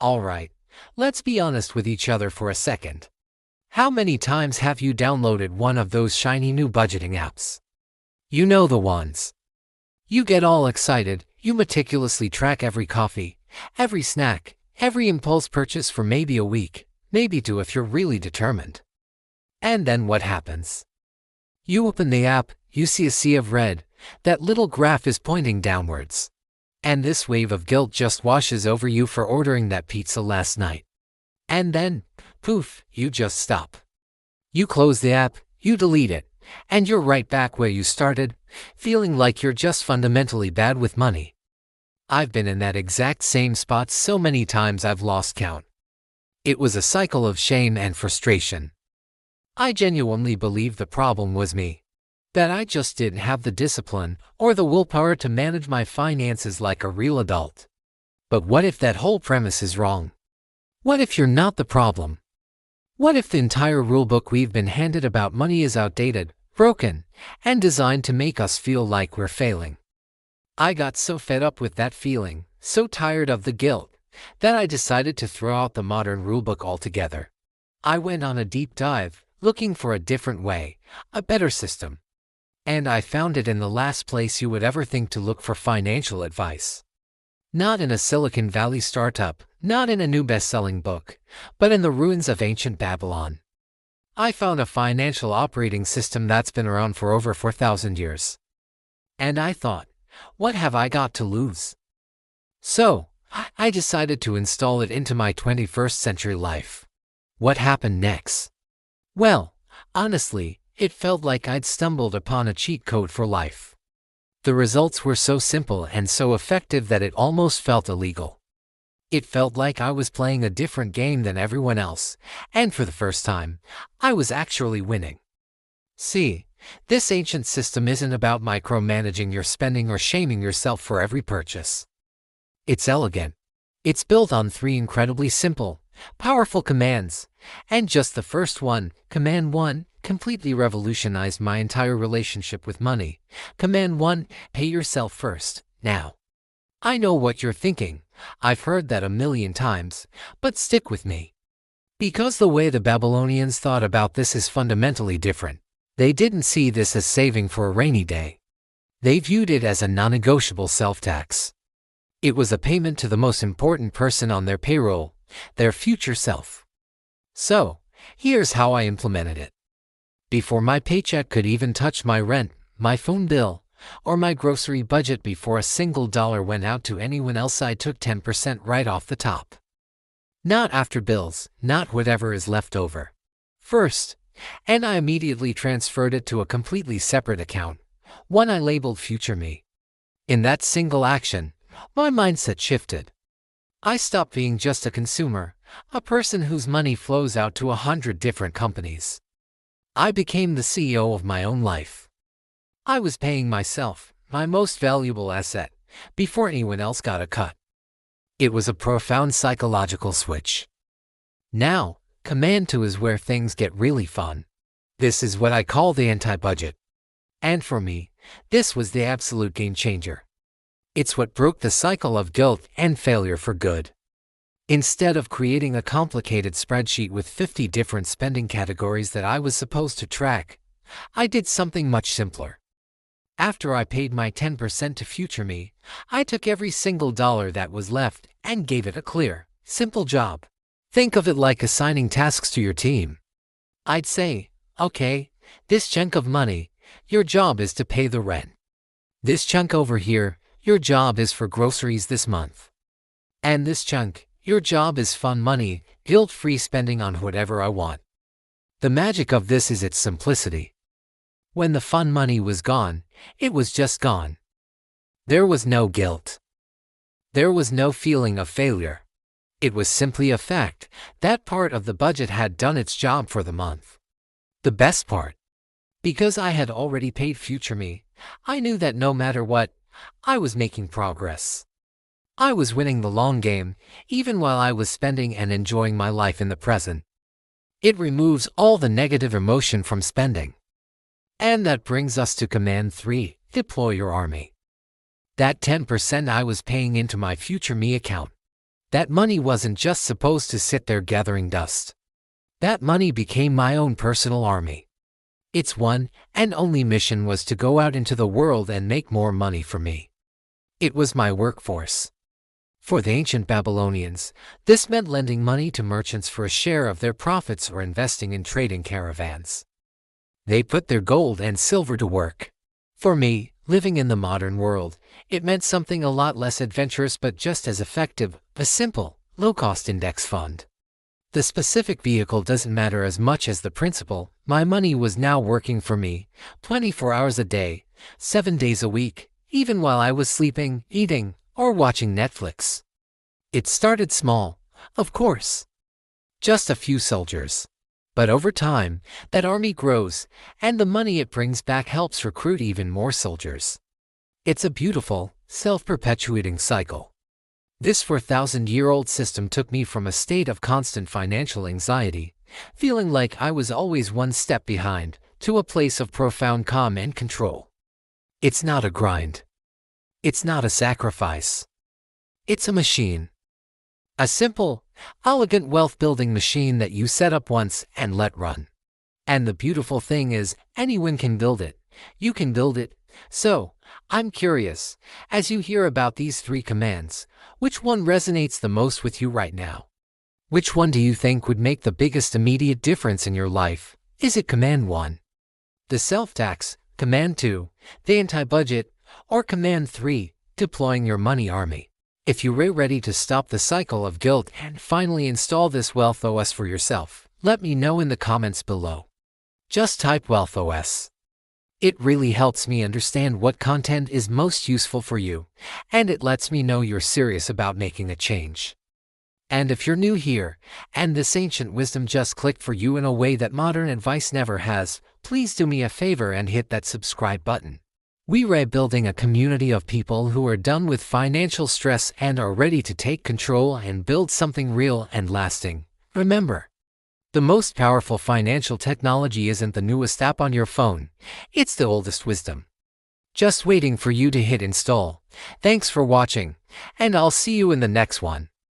Alright, let's be honest with each other for a second. How many times have you downloaded one of those shiny new budgeting apps? You know the ones. You get all excited, you meticulously track every coffee, every snack, every impulse purchase for maybe a week, maybe two if you're really determined. And then what happens? You open the app, you see a sea of red, that little graph is pointing downwards. And this wave of guilt just washes over you for ordering that pizza last night. And then, poof, you just stop. You close the app, you delete it, and you're right back where you started, feeling like you're just fundamentally bad with money. I've been in that exact same spot so many times I've lost count. It was a cycle of shame and frustration. I genuinely believe the problem was me. That I just didn't have the discipline or the willpower to manage my finances like a real adult. But what if that whole premise is wrong? What if you're not the problem? What if the entire rulebook we've been handed about money is outdated, broken, and designed to make us feel like we're failing? I got so fed up with that feeling, so tired of the guilt, that I decided to throw out the modern rulebook altogether. I went on a deep dive, looking for a different way, a better system. And I found it in the last place you would ever think to look for financial advice. Not in a Silicon Valley startup, not in a new best-selling book, but in the ruins of ancient Babylon. I found a financial operating system that's been around for over 4,000 years. And I thought, what have I got to lose? So, I decided to install it into my 21st century life. What happened next? Well, honestly, it felt like I'd stumbled upon a cheat code for life. The results were so simple and so effective that it almost felt illegal. It felt like I was playing a different game than everyone else, and for the first time, I was actually winning. See, this ancient system isn't about micromanaging your spending or shaming yourself for every purchase. It's elegant. It's built on 3 incredibly simple, powerful commands, and just the first one, Command 1, completely revolutionized my entire relationship with money. Command 1, pay yourself first, now. I know what you're thinking. I've heard that a million times, but stick with me. Because the way the Babylonians thought about this is fundamentally different. They didn't see this as saving for a rainy day. They viewed it as a non-negotiable self-tax. It was a payment to the most important person on their payroll, their future self. So, here's how I implemented it. Before my paycheck could even touch my rent, my phone bill, or my grocery budget, before a single dollar went out to anyone else, I took 10% right off the top. Not after bills, not whatever is left over. First, and I immediately transferred it to a completely separate account, one I labeled Future Me. In that single action, my mindset shifted. I stopped being just a consumer, a person whose money flows out to 100 different companies. I became the CEO of my own life. I was paying myself, my most valuable asset, before anyone else got a cut. It was a profound psychological switch. Now, Command 2 is where things get really fun. This is what I call the anti-budget. And for me, this was the absolute game changer. It's what broke the cycle of guilt and failure for good. Instead of creating a complicated spreadsheet with 50 different spending categories that I was supposed to track, I did something much simpler. After I paid my 10% to Future Me, I took every single dollar that was left and gave it a clear, simple job. Think of it like assigning tasks to your team. I'd say, okay, this chunk of money, your job is to pay the rent. This chunk over here, your job is for groceries this month. And this chunk, your job is fun money, guilt-free spending on whatever I want. The magic of this is its simplicity. When the fun money was gone, it was just gone. There was no guilt. There was no feeling of failure. It was simply a fact that part of the budget had done its job for the month. The best part, because I had already paid Future Me, I knew that no matter what, I was making progress. I was winning the long game, even while I was spending and enjoying my life in the present. It removes all the negative emotion from spending. And that brings us to Command 3, deploy your army. That 10% I was paying into my Future Me account. That money wasn't just supposed to sit there gathering dust. That money became my own personal army. Its one and only mission was to go out into the world and make more money for me. It was my workforce. For the ancient Babylonians, this meant lending money to merchants for a share of their profits or investing in trading caravans. They put their gold and silver to work. For me, living in the modern world, it meant something a lot less adventurous but just as effective: a simple, low-cost index fund. The specific vehicle doesn't matter as much as the principle. My money was now working for me, 24 hours a day, 7 days a week, even while I was sleeping, eating, or watching Netflix. It started small, of course. Just a few soldiers. But over time, that army grows, and the money it brings back helps recruit even more soldiers. It's a beautiful, self-perpetuating cycle. This 4,000-year-old system took me from a state of constant financial anxiety, feeling like I was always one step behind, to a place of profound calm and control. It's not a grind. It's not a sacrifice. It's a machine. A simple, elegant wealth-building machine that you set up once and let run. And the beautiful thing is, anyone can build it. You can build it. So, I'm curious, as you hear about these 3 commands, which one resonates the most with you right now? Which one do you think would make the biggest immediate difference in your life? Is it Command 1, the self-tax, Command 2, the anti-budget, or Command 3, deploying your money army? If you're ready to stop the cycle of guilt and finally install this Wealth OS for yourself, let me know in the comments below. Just type Wealth OS. It really helps me understand what content is most useful for you, and it lets me know you're serious about making a change. And if you're new here, and this ancient wisdom just clicked for you in a way that modern advice never has, please do me a favor and hit that subscribe button. We're building a community of people who are done with financial stress and are ready to take control and build something real and lasting. Remember, the most powerful financial technology isn't the newest app on your phone, it's the oldest wisdom. Just waiting for you to hit install. Thanks for watching, and I'll see you in the next one.